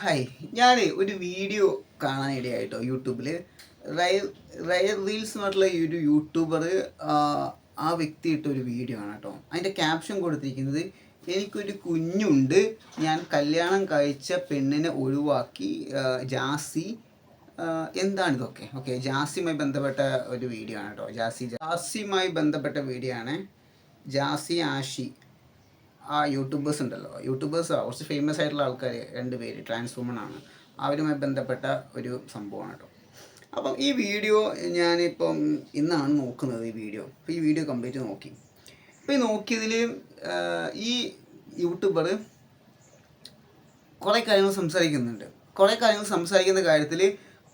Hi, ഞാൻ ഒരു video കാണാനിടയായിട്ടോ യൂട്യൂബിൽ. റയൽ റയൽ റീൽസ് എന്ന് പറഞ്ഞിട്ടുള്ള ഈ ഒരു യൂട്യൂബർ, ആ വ്യക്തി ഇട്ട ഒരു വീഡിയോ ആണ് കേട്ടോ. അതിൻ്റെ ക്യാപ്ഷൻ കൊടുത്തിരിക്കുന്നത്, എനിക്കൊരു കുഞ്ഞുണ്ട്, ഞാൻ കല്യാണം കഴിച്ച പെണ്ണിനെ ഒഴിവാക്കി, ജാസി. എന്താണിതൊക്കെ? ഓക്കെ, ജാസിയുമായി ബന്ധപ്പെട്ട ഒരു വീഡിയോ ആണ് കേട്ടോ. ജാസിയുമായി ബന്ധപ്പെട്ട വീഡിയോ ആണ്. ജാസി, ആഷി, ആ യൂട്യൂബേഴ്സ് ഉണ്ടല്ലോ, കുറച്ച് ഫേമസ് ആയിട്ടുള്ള ആൾക്കാർ, രണ്ട് പേര് ട്രാൻസ് വുമൺ ആണ്. അവരുമായി ബന്ധപ്പെട്ട ഒരു സംഭവമാണ് കേട്ടോ. അപ്പം ഈ വീഡിയോ ഞാനിപ്പം ഇന്നാണ് നോക്കുന്നത്. ഈ വീഡിയോ കംപ്ലീറ്റ് നോക്കി. അപ്പോൾ ഈ നോക്കിയതിൽ ഈ യൂട്യൂബർ കുറേ കാര്യങ്ങൾ സംസാരിക്കുന്നുണ്ട്. സംസാരിക്കുന്ന കാര്യത്തിൽ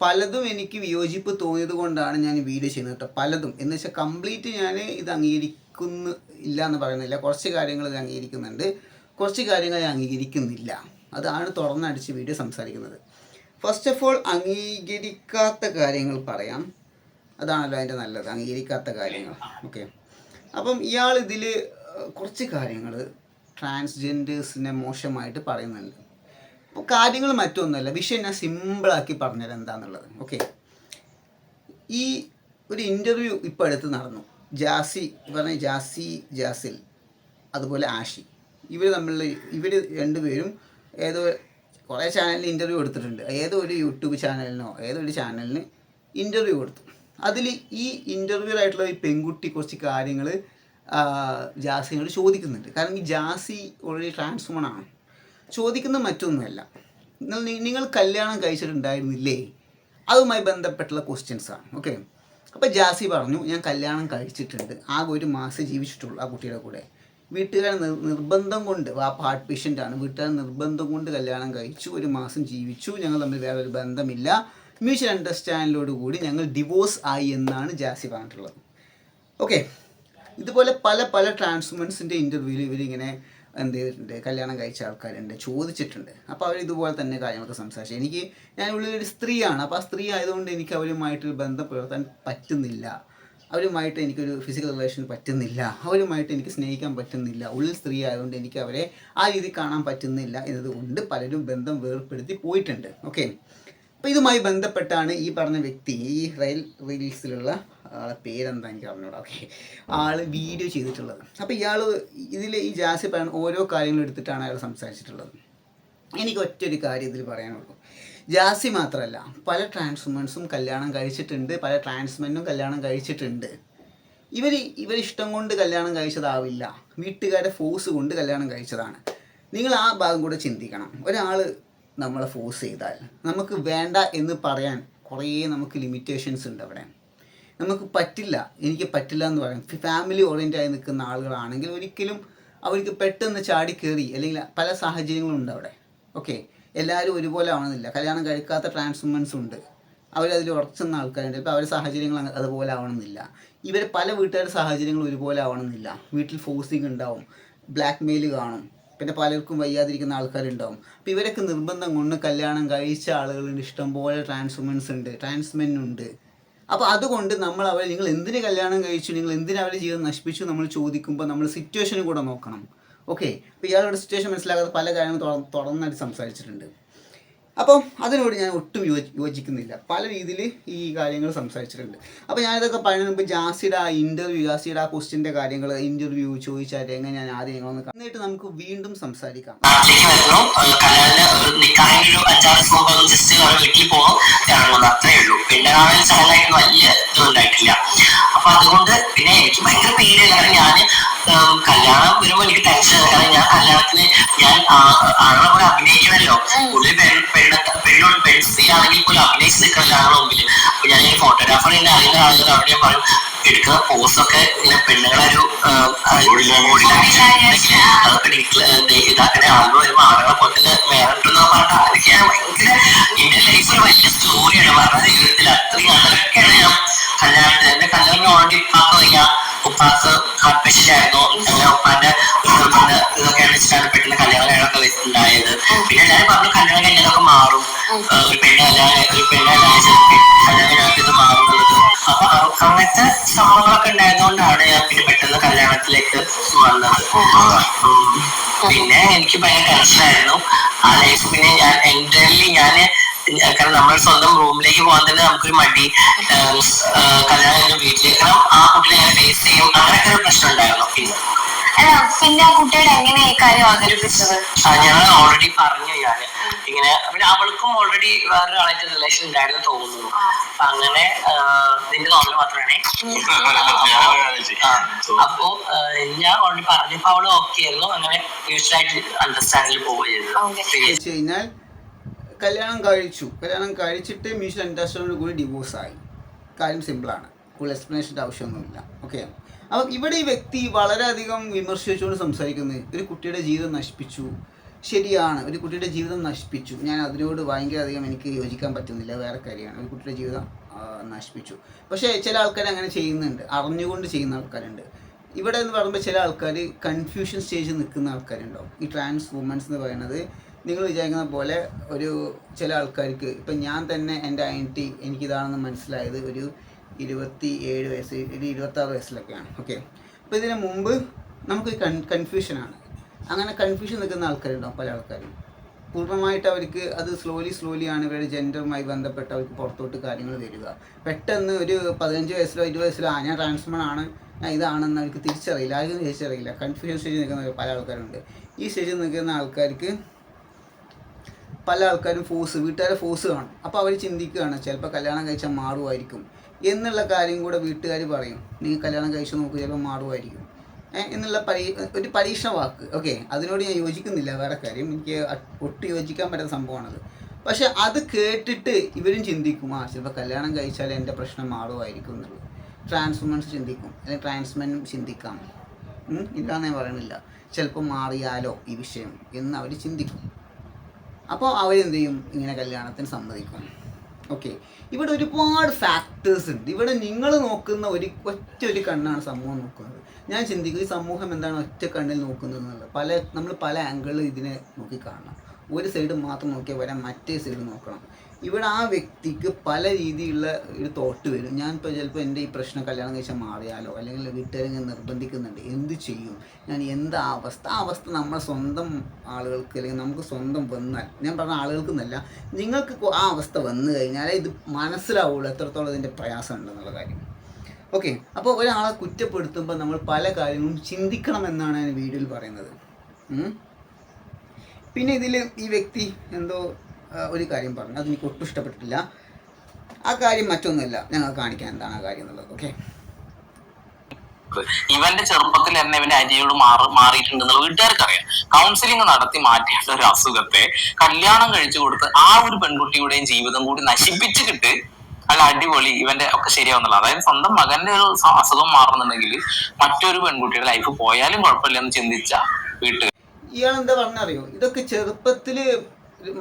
പലതും എനിക്ക് വിയോജിപ്പ് തോന്നിയത് കൊണ്ടാണ് ഞാൻ ഈ വീഡിയോ ചെയ്യുന്നത് കേട്ടോ. പലതും എന്ന് വെച്ചാൽ കംപ്ലീറ്റ് ഞാൻ ഇത് ഇല്ല എന്ന് പറയുന്നില്ല. കുറച്ച് കാര്യങ്ങൾ ഇത് അംഗീകരിക്കുന്നുണ്ട്, കുറച്ച് കാര്യങ്ങൾ ഞാൻ അംഗീകരിക്കുന്നില്ല. അതാണ് തുറന്നടിച്ച് വീഡിയോ സംസാരിക്കുന്നത്. ഫസ്റ്റ് ഓഫ് ഓൾ, അംഗീകരിക്കാത്ത കാര്യങ്ങൾ പറയാം. അതാണല്ലോ അതിൻ്റെ നല്ലത്, അംഗീകരിക്കാത്ത കാര്യങ്ങൾ. ഓക്കെ, അപ്പം ഇയാൾ ഇതിൽ കുറച്ച് കാര്യങ്ങൾ ട്രാൻസ്ജെൻഡേഴ്സിനെ മോശമായിട്ട് പറയുന്നുണ്ട്. അപ്പോൾ കാര്യങ്ങൾ മറ്റൊന്നുമല്ല, വിഷയം ഞാൻ സിമ്പിളാക്കി പറഞ്ഞത് എന്താണെന്നുള്ളത്. ഓക്കെ, ഈ ഒരു ഇൻ്റർവ്യൂ ഇപ്പോൾ അടുത്ത് നടന്നു. ജാസിൽ, അതുപോലെ ആഷി, ഇവർ രണ്ടുപേരും ഏതോ കുറേ ചാനലിന് ഇൻ്റർവ്യൂ കൊടുത്തിട്ടുണ്ട്. ഏതോ ഒരു യൂട്യൂബ് ചാനലിനോ ഏതോ ഒരു ചാനലിന് ഇൻ്റർവ്യൂ കൊടുത്തു. അതിൽ ഈ ഇൻ്റർവ്യൂ ആയിട്ടുള്ള ഈ പെൺകുട്ടി കുറച്ച് കാര്യങ്ങൾ ജാസിനോട് ചോദിക്കുന്നുണ്ട്. കാരണം ഈ ജാസി ഓൾറെഡി ട്രാൻസ് വുമൺ ആണ്. ചോദിക്കുന്നത് മറ്റൊന്നുമല്ല, നിങ്ങൾ കല്യാണം കഴിച്ചിട്ടുണ്ടായിരുന്നില്ലേ, അതുമായി ബന്ധപ്പെട്ടുള്ള ക്വസ്റ്റ്യൻസാണ്. ഓക്കെ, അപ്പോൾ ജാസി പറഞ്ഞു, ഞാൻ കല്യാണം കഴിച്ചിട്ടുണ്ട്, ആകെ 1 മാസം ജീവിച്ചിട്ടുള്ളൂ ആ കുട്ടിയുടെ കൂടെ. വീട്ടുകാർ നിർബന്ധം കൊണ്ട്, വാപ്പ ഹാർട്ട് പേഷ്യൻ്റാണ്, വീട്ടുകാർ നിർബന്ധം കൊണ്ട് കല്യാണം കഴിച്ചു, 1 മാസം ജീവിച്ചു, ഞങ്ങൾ തമ്മിൽ വേറൊരു ബന്ധമില്ല, മ്യൂച്വൽ അണ്ടർസ്റ്റാൻഡിലോട് കൂടി ഞങ്ങൾ ഡിവോഴ്സ് ആയി എന്നാണ് ജാസി പറഞ്ഞിട്ടുള്ളത്. ഓക്കെ, ഇതുപോലെ പല ട്രാൻസ് വുമൻസിൻ്റെ ഇൻ്റർവ്യൂവിൽ ഇവരിങ്ങനെ എന്ത് ചെയ്തിട്ടുണ്ട്, കല്യാണം കഴിച്ച ആൾക്കാരുണ്ട്, ചോദിച്ചിട്ടുണ്ട്. അപ്പോൾ അവർ ഇതുപോലെ തന്നെ കാര്യങ്ങളൊക്കെ സംസാരിച്ചു. ഞാൻ ഉള്ളൊരു സ്ത്രീയാണ്, അപ്പോൾ ആ സ്ത്രീ ആയതുകൊണ്ട് എനിക്ക് അവരുമായിട്ടൊരു ബന്ധം പുലർത്താൻ പറ്റുന്നില്ല, അവരുമായിട്ട് എനിക്കൊരു ഫിസിക്കൽ റിലേഷൻ പറ്റുന്നില്ല, അവരുമായിട്ട് എനിക്ക് സ്നേഹിക്കാൻ പറ്റുന്നില്ല, ഉള്ളിൽ സ്ത്രീ ആയതുകൊണ്ട് എനിക്ക് അവരെ ആ രീതി കാണാൻ പറ്റുന്നില്ല എന്നതുകൊണ്ട് പലരും ബന്ധം വേർപ്പെടുത്തി പോയിട്ടുണ്ട്. ഓക്കെ, അപ്പോൾ ഇതുമായി ബന്ധപ്പെട്ടാണ് ഈ പറഞ്ഞ വ്യക്തി, ഈ റീൽസിലുള്ള ആളെ പേരെന്താ എനിക്ക് അറിഞ്ഞൂടാ. ഓക്കെ, ആൾ വീഡിയോ ചെയ്തിട്ടുള്ളത്. അപ്പോൾ ഈ ജാസി പറയുന്ന ഓരോ കാര്യങ്ങളും എടുത്തിട്ടാണ് അയാൾ സംസാരിച്ചിട്ടുള്ളത്. എനിക്ക് ഒറ്റൊരു കാര്യം ഇതിൽ പറയാനുള്ളൂ, ജാസി മാത്രമല്ല, പല ട്രാൻസ് വുമൻസും കല്യാണം കഴിച്ചിട്ടുണ്ട്, പല ട്രാൻസ്മെന്നും കല്യാണം കഴിച്ചിട്ടുണ്ട്. ഇവരിഷ്ടം കൊണ്ട് കല്യാണം കഴിച്ചതാവില്ല, വീട്ടുകാരുടെ ഫോഴ്സ് കൊണ്ട് കല്യാണം കഴിച്ചതാണ്. നിങ്ങൾ ആ ഭാഗം കൂടെ ചിന്തിക്കണം. ഒരാൾ നമ്മളെ ഫോഴ്സ് ചെയ്താൽ നമുക്ക് വേണ്ട എന്ന് പറയാൻ നമുക്ക് ലിമിറ്റേഷൻസ് ഉണ്ട്. അവിടെ നമുക്ക് പറ്റില്ല, എനിക്ക് പറ്റില്ല എന്ന് പറയാം. ഫാമിലി ഓറിയൻ്റ് ആയി നിൽക്കുന്ന ആളുകളാണെങ്കിൽ ഒരിക്കലും അവർക്ക് പെട്ടെന്ന് ചാടിക്കേറി, അല്ലെങ്കിൽ പല സാഹചര്യങ്ങളുണ്ട് അവിടെ. ഓക്കെ, എല്ലാവരും ഒരുപോലെ ആവണമെന്നില്ല. കല്യാണം കഴിക്കാത്ത ട്രാൻസ് വുമൻസ് ഉണ്ട്, അവരതിൽ ഉറച്ചുന്ന ആൾക്കാരുണ്ട്. ഇപ്പോൾ അവരുടെ സാഹചര്യങ്ങൾ അതുപോലെ ആവണമെന്നില്ല. പല വീട്ടുകാരുടെ സാഹചര്യങ്ങൾ ഒരുപോലെ ആവണമെന്നില്ല. വീട്ടിൽ ഫോഴ്സിങ് ഉണ്ടാവും, ബ്ലാക്ക് മെയിൽ കാണും, പിന്നെ പലർക്കും വയ്യാതിരിക്കുന്ന ആൾക്കാരുണ്ടാവും. അപ്പോൾ ഇവരൊക്കെ നിർബന്ധം കൊണ്ട് കല്യാണം കഴിച്ച ആളുകളുണ്ട്, ഇഷ്ടംപോലെ ട്രാൻസ് വുമൻസ് ഉണ്ട്, ട്രാൻസ്മെൻ ഉണ്ട്. അപ്പോൾ അതുകൊണ്ട് നിങ്ങൾ എന്തിന് കല്യാണം കഴിച്ചു, നിങ്ങൾ എന്തിനു അവരുടെ ജീവിതം നശിപ്പിച്ചു നമ്മൾ ചോദിക്കുമ്പോൾ നമ്മൾ സിറ്റുവേഷനും കൂടെ നോക്കണം. ഓക്കെ, അപ്പോൾ ഇയാളുടെ സിറ്റുവേഷൻ മനസ്സിലാക്കാതെ പല കാര്യങ്ങളും തുറന്നായിട്ട് സംസാരിച്ചിട്ടുണ്ട്. അപ്പം അതിനോട് ഞാൻ ഒട്ടും യോജിക്കുന്നില്ല. പല രീതിയിൽ ഈ കാര്യങ്ങൾ സംസാരിച്ചിട്ടുണ്ട്. അപ്പോൾ ഞാനിതൊക്കെ പറയുന്നതിന് മുമ്പ് ജാസിയുടെ ആ ക്വസ്റ്റ്യൻ്റെ കാര്യങ്ങൾ, ഇൻ്റർവ്യൂ ചോദിച്ചാൽ എങ്ങനെ, ഞാൻ ആദ്യം നിങ്ങളൊന്ന് എന്നിട്ട് നമുക്ക് വീണ്ടും സംസാരിക്കാം. അപ്പൊ അതുകൊണ്ട് പിന്നെ എനിക്ക് ഭയങ്കര പേടിയാണ്. കാരണം ഞാൻ കല്യാണം വരുമ്പോൾ എനിക്ക് ടെൻഷൻ. കാരണം ഞാൻ കല്യാണത്തിന് ആളുടെ കൂടെ അഭിനയിക്കണമല്ലോ. കൂടുതൽ പെൺസ്ത്രീ ആണെങ്കിൽ പോലും അഭിനയിച്ച് നിൽക്കണല്ലോ ആളുടെ മുമ്പിൽ. അപ്പൊ ഞാൻ ഈ ഫോട്ടോഗ്രാഫർ എന്നെ അറിയുന്ന ആളുകൾ അവിടെ ഞാൻ പറയും, എടുക്കുന്ന പോസൊക്കെ ഇങ്ങനെ പെണ്ണുങ്ങളെ ഒരു അതൊക്കെ ഇതാക്കണേ, ആളുകൾ വരുമ്പോൾ ആളുകളെ പോലെ തന്നെ വേറെണ്ടെന്ന് പറഞ്ഞിട്ട് അതൊക്കെ ഞാൻ ഭയങ്കര എന്റെ ലൈഫിൽ വലിയ സ്റ്റോറിയാണ്. പറഞ്ഞ ജീവിതത്തിൽ അത്രയും അങ്ങനെയൊക്കെയാണ് ഞാൻ എന്റെ കല്യാണം ഓൾറെഡി ഉപ്പാക്ക് വയ്യ, ഉപ്പാക്ക് ഹാർട്ട് പേഷ്യന്റ് ആയിരുന്നു. അങ്ങനെ ഉപ്പാന്റെ ഇതൊക്കെയാണ് വെച്ചിട്ടാണ് പെട്ടെന്ന് കല്യാണങ്ങളൊക്കെ ഉണ്ടായത്. പിന്നെ എല്ലാവരും പറഞ്ഞു കല്യാണം കഴിഞ്ഞതൊക്കെ മാറും, ഒരു പെണ്ണ് കല്യാണം മാറുന്നുള്ളത്. അപ്പൊ അങ്ങനത്തെ സംഭവങ്ങളൊക്കെ ഉണ്ടായതുകൊണ്ടാണ് ഞാൻ പിന്നെ പെട്ടെന്ന് കല്യാണത്തിലേക്ക് വന്നത്. പിന്നെ എനിക്ക് ഭയങ്കര ടെൻഷനായിരുന്നു ആ ലൈഫ്. പിന്നെ ഞാൻ എൻ്റർലി നമ്മൾ സ്വന്തം റൂമിലേക്ക് പോകാൻ തന്നെ നമുക്കൊരു മടി, കല്യാണം വീട്ടിലേക്ക് ആ കുട്ടിനെ എങ്ങനെ ഫേസ് ചെയ്യും, അങ്ങനെയൊക്കെ ഒരു പ്രശ്നം ഉണ്ടായിരുന്നു. പിന്നെ ആ കുട്ടിയോട് എങ്ങനെ ഈ കാര്യം അവതരിപ്പിച്ചത്? ഞങ്ങൾ ഓൾറെഡി പറഞ്ഞു ഞാന് ഇങ്ങനെ, പിന്നെ അവൾക്കും ഓൾറെഡി വേറൊരാളായിട്ട് റിലേഷൻ ഉണ്ടായിരുന്നു തോന്നുന്നു. അപ്പൊ അങ്ങനെ നിന്റെ തോന്നൽ മാത്രമാണേ. അപ്പൊ ഞാൻ ഓൾറെഡി പറഞ്ഞപ്പോ അവള് ഓക്കെ ആയിരുന്നു. അങ്ങനെ യൂഷ്വലായിട്ട് അണ്ടർസ്റ്റാൻഡിൽ പോവുകയും കഴിഞ്ഞാൽ കല്യാണം കഴിച്ചിട്ട് മ്യൂച്വൽ അണ്ടർസ്റ്റാൻഡിനോട് കൂടി ഡിവോഴ്സായി. കാര്യം സിമ്പിളാണ്, കൂടുതൽ എക്സ്പ്ലനേഷൻ്റെ ആവശ്യമൊന്നുമില്ല. ഓക്കെ, അപ്പം ഇവിടെ ഈ വ്യക്തി വളരെയധികം വിമർശിച്ചുകൊണ്ട് സംസാരിക്കുന്നത് ഒരു കുട്ടിയുടെ ജീവിതം നശിപ്പിച്ചു. ശരിയാണ്, ഒരു കുട്ടിയുടെ ജീവിതം നശിപ്പിച്ചു. ഞാൻ അതിനോട് ഭയങ്കര അധികം എനിക്ക് യോജിക്കാൻ പറ്റുന്നില്ല, വേറെ കാര്യമാണ്. ഒരു കുട്ടിയുടെ ജീവിതം നശിപ്പിച്ചു. പക്ഷേ ചില ആൾക്കാർ അങ്ങനെ ചെയ്യുന്നുണ്ട്, അറിഞ്ഞുകൊണ്ട് ചെയ്യുന്ന ആൾക്കാരുണ്ട്. ഇവിടെ എന്ന് പറയുമ്പോൾ ചില ആൾക്കാർ കൺഫ്യൂഷൻ സ്റ്റേജിൽ നിൽക്കുന്ന ആൾക്കാരുണ്ടാവും. ഈ ട്രാൻസ് വുമൻസ് എന്ന് പറയുന്നത് നിങ്ങൾ വിചാരിക്കുന്ന പോലെ ഒരു ചില ആൾക്കാർക്ക്, ഇപ്പം ഞാൻ തന്നെ എൻ്റെ ഐഡൻറ്റിറ്റി എനിക്കിതാണെന്ന് മനസ്സിലായത് ഒരു 27 വയസ്സ്, ഒരു 26 വയസ്സിലൊക്കെയാണ്. ഓക്കെ, അപ്പോൾ ഇതിന് മുമ്പ് നമുക്ക് കൺഫ്യൂഷനാണ്. അങ്ങനെ കൺഫ്യൂഷൻ നിൽക്കുന്ന ആൾക്കാരുണ്ടാവും പല ആൾക്കാരും. പൂർണ്ണമായിട്ട് അവർക്ക് അത് സ്ലോലിയാണ് ഇവരുടെ ജെൻഡറുമായി ബന്ധപ്പെട്ട് അവർക്ക് പുറത്തോട്ട് കാര്യങ്ങൾ വരിക. പെട്ടെന്ന് ഒരു 15 വയസ്സിലോ 20 വയസ്സിലോ ഞാൻ ട്രാൻസ്മൺ ആണ്, ഞാൻ ഇതാണെന്ന് അവർക്ക് തിരിച്ചറിയില്ല, ആർക്കും തിരിച്ചറിയില്ല. കൺഫ്യൂഷൻ സ്റ്റേജിൽ നിൽക്കുന്ന പല ആൾക്കാരുണ്ട്. ഈ സ്റ്റേജിൽ നിൽക്കുന്ന ആൾക്കാർക്ക് പല ആൾക്കാരും വീട്ടുകാരെ ഫോഴ്സ് കാണും. അപ്പോൾ അവർ ചിന്തിക്കുകയാണ് ചിലപ്പോൾ കല്യാണം കഴിച്ചാൽ മാറുമായിരിക്കും എന്നുള്ള കാര്യം കൂടെ വീട്ടുകാർ പറയും. നീ കല്യാണം കഴിച്ചു നോക്ക്, ചിലപ്പോൾ മാറുമായിരിക്കും എന്നുള്ള ഒരു പരീക്ഷണ വാക്ക്. ഓക്കെ, അതിനോട് ഞാൻ യോജിക്കുന്നില്ല, വേറെ കാര്യം. എനിക്ക് ഒട്ടും യോജിക്കാൻ പറ്റുന്ന സംഭവമാണത്. പക്ഷെ അത് കേട്ടിട്ട് ഇവരും ചിന്തിക്കും, ചിലപ്പോൾ കല്യാണം കഴിച്ചാൽ എൻ്റെ പ്രശ്നം മാറുമായിരിക്കും എന്നുള്ളത്. ട്രാൻസ്വുമൻസ് ചിന്തിക്കും, അല്ലെങ്കിൽ ട്രാൻസ്മെനും ചിന്തിക്കാം. ഇല്ലാന്ന് ഞാൻ പറയണില്ല, ചിലപ്പോൾ മാറിയാലോ ഈ വിഷയം എന്ന് അവർ ചിന്തിക്കും. അപ്പോൾ അവരെന്ത് ചെയ്യും, ഇങ്ങനെ കല്യാണത്തിന് സമ്മതിക്കും. ഓക്കെ, ഇവിടെ ഒരുപാട് ഫാക്ടേഴ്സ് ഉണ്ട്. ഇവിടെ നിങ്ങൾ നോക്കുന്ന ഒറ്റ ഒരു കണ്ണാണ് സമൂഹം നോക്കുന്നത്. ഞാൻ ചിന്തിക്കും ഈ സമൂഹം എന്താണ് ഒറ്റ കണ്ണിൽ നോക്കുന്നത് എന്നുള്ളത്. നമ്മൾ പല ആംഗിളിൽ ഇതിനെ നോക്കി കാണണം. ഒരു സൈഡ് മാത്രം നോക്കിയാൽ വരാൻ മറ്റേ സൈഡ് നോക്കണം. ഇവിടെ ആ വ്യക്തിക്ക് പല രീതിയിലുള്ള ഒരു തോട്ട് വരും. ഞാനിപ്പോൾ ചിലപ്പോൾ എൻ്റെ ഈ പ്രശ്നം കല്യാണം കഴിച്ചാൽ മാറിയാലോ, അല്ലെങ്കിൽ വീട്ടുകാരെ നിർബന്ധിക്കുന്നുണ്ട്, എന്ത് ചെയ്യും ഞാൻ, എന്താ അവസ്ഥ നമ്മളെ സ്വന്തം ആളുകൾക്ക്, അല്ലെങ്കിൽ നമുക്ക് സ്വന്തം വന്നാൽ, ഞാൻ പറഞ്ഞ ആളുകൾക്ക് എന്നല്ല, നിങ്ങൾക്ക് ആ അവസ്ഥ വന്നു കഴിഞ്ഞാൽ ഇത് മനസ്സിലാവുള്ളൂ എത്രത്തോളം ഇതിൻ്റെ പ്രയാസം ഉണ്ടെന്നുള്ള കാര്യം. ഓക്കെ, അപ്പോൾ ഒരാളെ കുറ്റപ്പെടുത്തുമ്പോൾ നമ്മൾ പല കാര്യങ്ങളും ചിന്തിക്കണമെന്നാണ് ഞാൻ വീഡിയോയിൽ പറയുന്നത്. പിന്നെ ഇതിൽ ഈ വ്യക്തി എന്തോ ഒരു കാര്യം പറഞ്ഞു, അതെനിക്ക് ഒട്ടും ഇഷ്ടപ്പെട്ടിട്ടില്ല. ആ കാര്യം മറ്റൊന്നുമില്ല, ഞങ്ങൾ കാണിക്കാൻ എന്താണ് ആ കാര്യം എന്നുള്ളത്. ഓക്കെ, ഇവന്റെ ചെറുപ്പത്തിൽ തന്നെ ഇവന്റെ അരിയോട് മാറിയിട്ടുണ്ടെന്നുള്ള വീട്ടുകാർക്ക് അറിയാം. കൗൺസിലിംഗ് നടത്തി മാറ്റിയിട്ടുള്ള ഒരു അസുഖത്തെ കല്യാണം കഴിച്ചു കൊടുത്ത് ആ ഒരു പെൺകുട്ടിയുടെയും ജീവിതം കൂടി നശിപ്പിച്ചിട്ട് അല്ല അടിപൊളി ഇവന്റെ ഒക്കെ ശരിയാവുന്നില്ല. അതായത് സ്വന്തം മകന്റെ ഒരു അസുഖം മാറുന്നുണ്ടെങ്കിൽ മറ്റൊരു പെൺകുട്ടിയുടെ ലൈഫ് പോയാലും കുഴപ്പമില്ല എന്ന് ചിന്തിച്ച വീട്ടുകാർ. ഇയാളെന്താ പറഞ്ഞറിയോ, ഇതൊക്കെ ചെറുപ്പത്തിൽ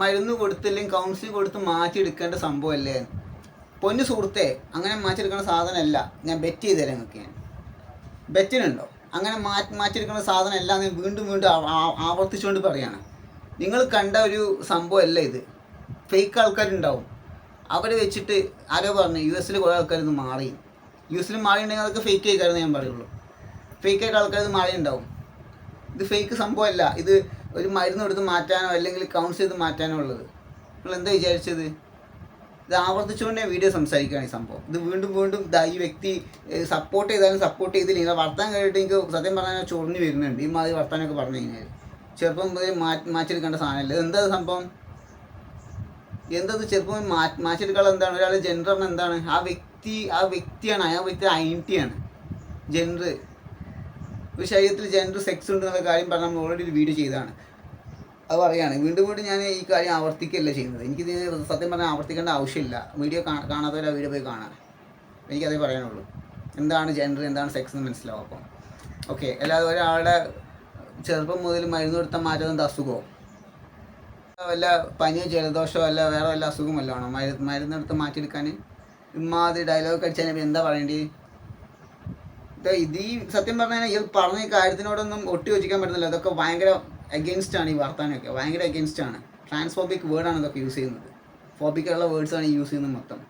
മരുന്ന് കൊടുത്തില്ലെങ്കിൽ കൗൺസിലിംഗ് കൊടുത്ത് മാറ്റിയെടുക്കേണ്ട സംഭവമല്ലേ. പൊന്നു സുഹൃത്തെ, അങ്ങനെ മാറ്റിയെടുക്കേണ്ട സാധനമല്ല. ഞാൻ ബെറ്റ് ചെയ്ത് തരാം നിങ്ങൾക്ക്. ഞാൻ ബെറ്റിനുണ്ടോ? അങ്ങനെ മാറ്റിയെടുക്കേണ്ട സാധനമല്ല എന്ന് വീണ്ടും ആവർത്തിച്ചുകൊണ്ട് പറയാണ്. നിങ്ങൾ കണ്ട ഒരു സംഭവമല്ല ഇത്. ഫേക്ക് ആൾക്കാരുണ്ടാവും, അവരെ വെച്ചിട്ട് ആരോ പറഞ്ഞു US കുറേ ആൾക്കാരൊന്ന് മാറി. US മാറിയിട്ടുണ്ടെങ്കിൽ അതൊക്കെ ഫേക്ക് ആയിക്കാരെന്ന് ഞാൻ പറയുള്ളൂ. ഫേക്കായിട്ട് ആൾക്കാരത് മാറിയുണ്ടാവും. ഇത് ഫേക്ക് സംഭവമല്ല. ഇത് ഒരു മരുന്ന് എടുത്ത് മാറ്റാനോ അല്ലെങ്കിൽ കൗൺസിൽ ചെയ്ത് മാറ്റാനോ ഉള്ളത്. നിങ്ങൾ എന്താ വിചാരിച്ചത്? ഇത് ആവർത്തിച്ചുകൊണ്ട് ഞാൻ വീഡിയോ സംസാരിക്കുകയാണ് ഈ സംഭവം. ഇത് വീണ്ടും ഈ വ്യക്തി സപ്പോർട്ട് ചെയ്താലും സപ്പോർട്ട് ചെയ്തില്ലെങ്കിൽ വർത്താനം കഴിഞ്ഞിട്ട് എനിക്ക് സത്യം പറഞ്ഞാൽ ചൊറിഞ്ഞ് വരുന്നുണ്ട്. ഈ മാതിരി വർത്താനമൊക്കെ പറഞ്ഞു കഴിഞ്ഞാൽ ചെറുപ്പം മുതൽ മാറ്റിയെടുക്കേണ്ട സാധനമല്ല. എന്താ സംഭവം? എന്തത് ചെറുപ്പം മാറ്റിയെടുക്കാനുള്ള എന്താണ്? ഒരാളുടെ ജെൻഡർ എന്താണ്? ആ വ്യക്തിയാണ് ഐഡന്റിറ്റിയാണ് ജെൻഡർ. ഒരു ശരീരത്തിൽ ജെൻഡർ സെക്സ് ഉണ്ടെന്നുള്ള കാര്യം പറഞ്ഞാൽ നമ്മൾ ഓൾറെഡി ഒരു വീഡിയോ ചെയ്തതാണ്. അത് പറയുകയാണ്. വീണ്ടും ഞാൻ ഈ കാര്യം ആവർത്തിക്കുകയല്ല ചെയ്യുന്നത്. എനിക്കിത് സത്യം പറഞ്ഞാൽ ആവർത്തിക്കേണ്ട ആവശ്യമില്ല. വീഡിയോ കാണാത്തവരെ വീഡിയോ പോയി കാണാൻ. എനിക്കതേ പറയാനുള്ളൂ. എന്താണ് ജെൻഡർ, എന്താണ് സെക്സ് എന്ന് മനസ്സിലാവും. അപ്പം ഓക്കെ, അല്ലാതെ ഒരാളുടെ ചെറുപ്പം മുതൽ മരുന്ന് കൊടുത്താൽ മാറ്റുന്നത് അസുഖമോ, വല്ല പനിയോ ജലദോഷമോ അല്ല വേറെ വല്ല അസുഖമല്ല ആണോ മരുന്നെടുത്ത് മാറ്റിയെടുക്കാൻ? ഇമ്മാതിരി ഡയലോഗ് അടിച്ചാൽ എന്താ പറയേണ്ടത്? ഇത് ഈ സത്യം പറഞ്ഞാൽ ഈ പറഞ്ഞ കാര്യത്തിനോടൊന്നും ഒട്ടി യോജിക്കാൻ പറ്റുന്നില്ല. അതൊക്കെ ഭയങ്കര അഗെയിൻസ്റ്റാണ്. ഈ വർത്താനമൊക്കെ ഭയങ്കര അഗെയിൻസ്റ്റാണ്. ട്രാൻസ്ഫോബിക് വേർഡാണ് ഇതൊക്കെ യൂസ് ചെയ്യുന്നത്. ഫോബിക്കുള്ള വേർഡ്സാണ് യൂസ് ചെയ്യുന്നത് മൊത്തം.